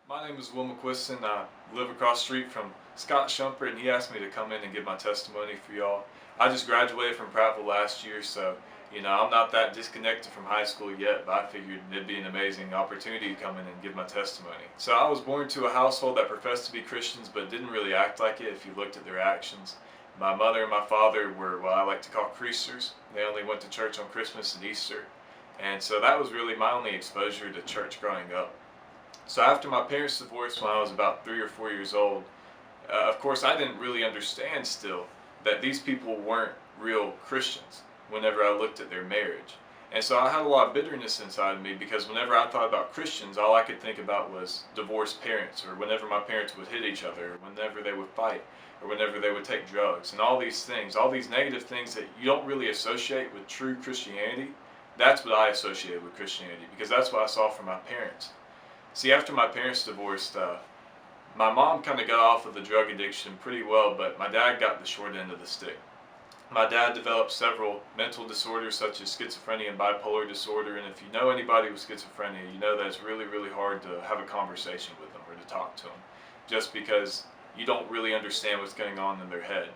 My name is Will McQuiston. I live across the street from Scott Shumpert, and he asked me to come in and give my testimony for y'all. I just graduated from Prattville last year, so I'm not that disconnected from high school yet, but I figured it'd be an amazing opportunity to come in and give my testimony. So I was born to a household that professed to be Christians, but didn't really act like it if you looked at their actions. My mother and my father were what I like to call creasters. They only went to church on Christmas and Easter. And so that was really my only exposure to church growing up. So after my parents divorced when I was about 3 or 4 years old, of course I didn't really understand still that these people weren't real Christians whenever I looked at their marriage. And so I had a lot of bitterness inside of me because whenever I thought about Christians, all I could think about was divorced parents, or whenever my parents would hit each other, or whenever they would fight, or whenever they would take drugs, and all these things, all these negative things that you don't really associate with true Christianity. That's what I associated with Christianity because that's what I saw from my parents. See, after my parents divorced, my mom kind of got off of the drug addiction pretty well, but my dad got the short end of the stick. My dad developed several mental disorders such as schizophrenia and bipolar disorder, and if you know anybody with schizophrenia, you know that it's really, really hard to have a conversation with them or to talk to them, just because you don't really understand what's going on in their head.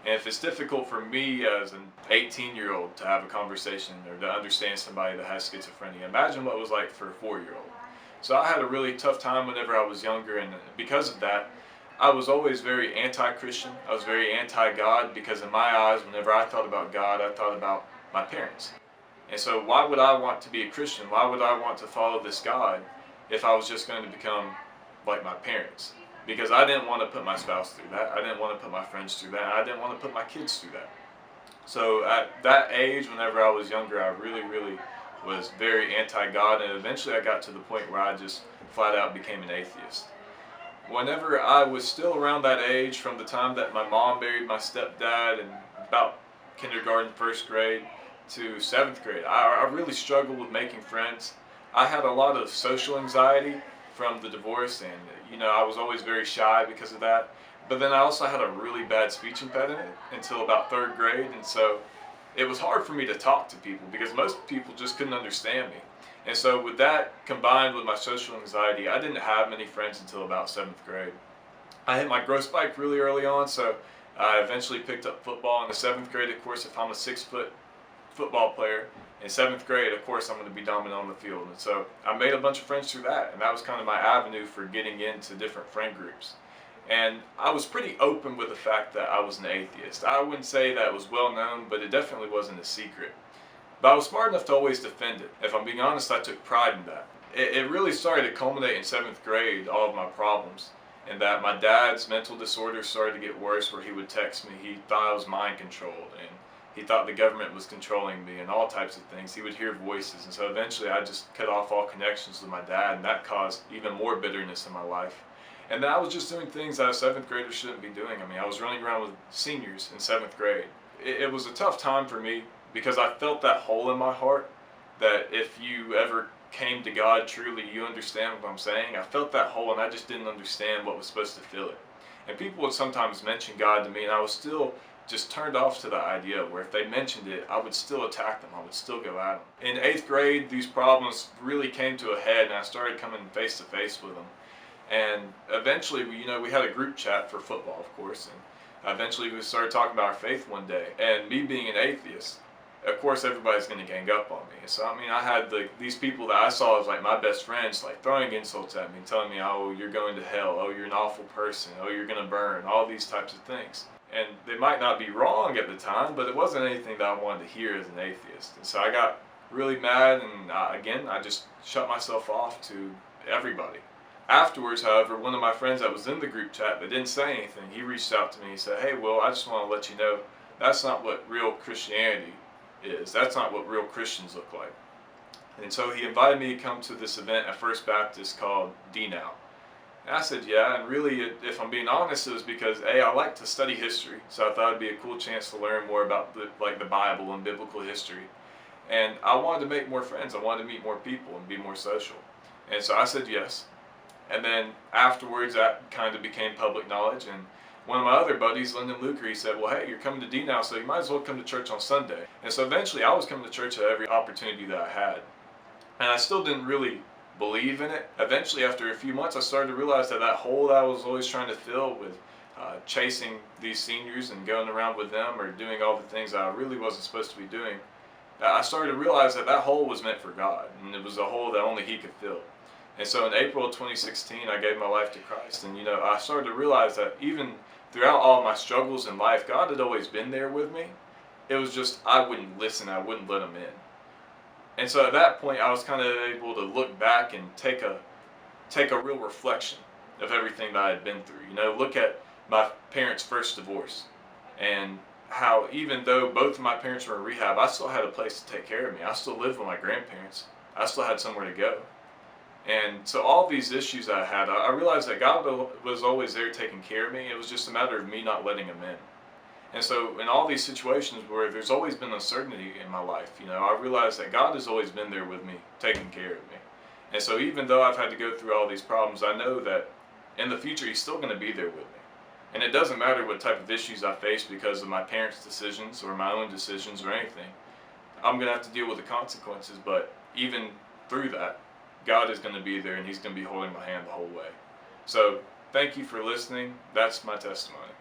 And if it's difficult for me as an 18-year-old to have a conversation or to understand somebody that has schizophrenia, imagine what it was like for a 4-year-old. So I had a really tough time whenever I was younger, and because of that, I was always very anti-Christian. I was very anti-God because in my eyes, whenever I thought about God, I thought about my parents. And so why would I want to be a Christian? Why would I want to follow this God if I was just going to become like my parents? Because I didn't want to put my spouse through that. I didn't want to put my friends through that. I didn't want to put my kids through that. So at that age, whenever I was younger, I really, really was very anti-God, and eventually I got to the point where I just flat out became an atheist. Whenever I was still around that age, from the time that my mom married my stepdad and about kindergarten, first grade to seventh grade, I really struggled with making friends. I had a lot of social anxiety from the divorce, and I was always very shy because of that. But then I also had a really bad speech impediment until about third grade, and so it was hard for me to talk to people because most people just couldn't understand me. And so with that combined with my social anxiety, I didn't have many friends until about seventh grade. I hit my growth spike really early on, so I eventually picked up football in the seventh grade. Of course, if I'm a 6 foot football player in seventh grade, of course I'm going to be dominant on the field. And so I made a bunch of friends through that, and that was kind of my avenue for getting into different friend groups. And I was pretty open with the fact that I was an atheist. I wouldn't say that it was well known, but it definitely wasn't a secret. But I was smart enough to always defend it. If I'm being honest, I took pride in that. It really started to culminate in seventh grade, all of my problems. And that my dad's mental disorder started to get worse, where he would text me. He thought I was mind controlled, and he thought the government was controlling me, and all types of things. He would hear voices. And so eventually I just cut off all connections with my dad, and that caused even more bitterness in my life. And then I was just doing things that a seventh grader shouldn't be doing. I mean, I was running around with seniors in seventh grade. It was a tough time for me because I felt that hole in my heart that if you ever came to God truly, you understand what I'm saying. I felt that hole, and I just didn't understand what was supposed to fill it. And people would sometimes mention God to me, and I was still just turned off to the idea where if they mentioned it, I would still attack them. I would still go at them. In eighth grade, these problems really came to a head, and I started coming face to face with them. And eventually, we had a group chat for football, of course, and eventually we started talking about our faith one day. And me being an atheist, of course, everybody's going to gang up on me. So, I had these people that I saw as like my best friends, like throwing insults at me, telling me, oh, you're going to hell, oh, you're an awful person, oh, you're going to burn, all these types of things. And they might not be wrong at the time, but it wasn't anything that I wanted to hear as an atheist. And so I got really mad, and again, I just shut myself off to everybody. Afterwards, however, one of my friends that was in the group chat that didn't say anything, he reached out to me and said, hey, Will, I just want to let you know that's not what real Christianity is. That's not what real Christians look like. And so he invited me to come to this event at First Baptist called D-Now. And I said, yeah, and really, if I'm being honest, it was because, A, I like to study history, so I thought it'd be a cool chance to learn more about the Bible and biblical history. And I wanted to make more friends. I wanted to meet more people and be more social. And so I said yes. And then afterwards, that kind of became public knowledge. And one of my other buddies, Lyndon Luker, he said, well, hey, you're coming to D now, so you might as well come to church on Sunday. And so eventually I was coming to church at every opportunity that I had. And I still didn't really believe in it. Eventually, after a few months, I started to realize that that hole that I was always trying to fill with chasing these seniors and going around with them or doing all the things that I really wasn't supposed to be doing, I started to realize that that hole was meant for God, and it was a hole that only He could fill. And so in April of 2016, I gave my life to Christ, and I started to realize that even throughout all my struggles in life, God had always been there with me. It was just I wouldn't listen, I wouldn't let Him in. And so at that point, I was kind of able to look back and take a real reflection of everything that I had been through. Look at my parents' first divorce, and how even though both of my parents were in rehab, I still had a place to take care of me. I still lived with my grandparents. I still had somewhere to go. And so all these issues I had, I realized that God was always there taking care of me. It was just a matter of me not letting Him in. And so in all these situations where there's always been uncertainty in my life, I realized that God has always been there with me, taking care of me. And so even though I've had to go through all these problems, I know that in the future He's still going to be there with me. And it doesn't matter what type of issues I face because of my parents' decisions or my own decisions or anything. I'm going to have to deal with the consequences, but even through that, God is going to be there and He's going to be holding my hand the whole way. So thank you for listening. That's my testimony.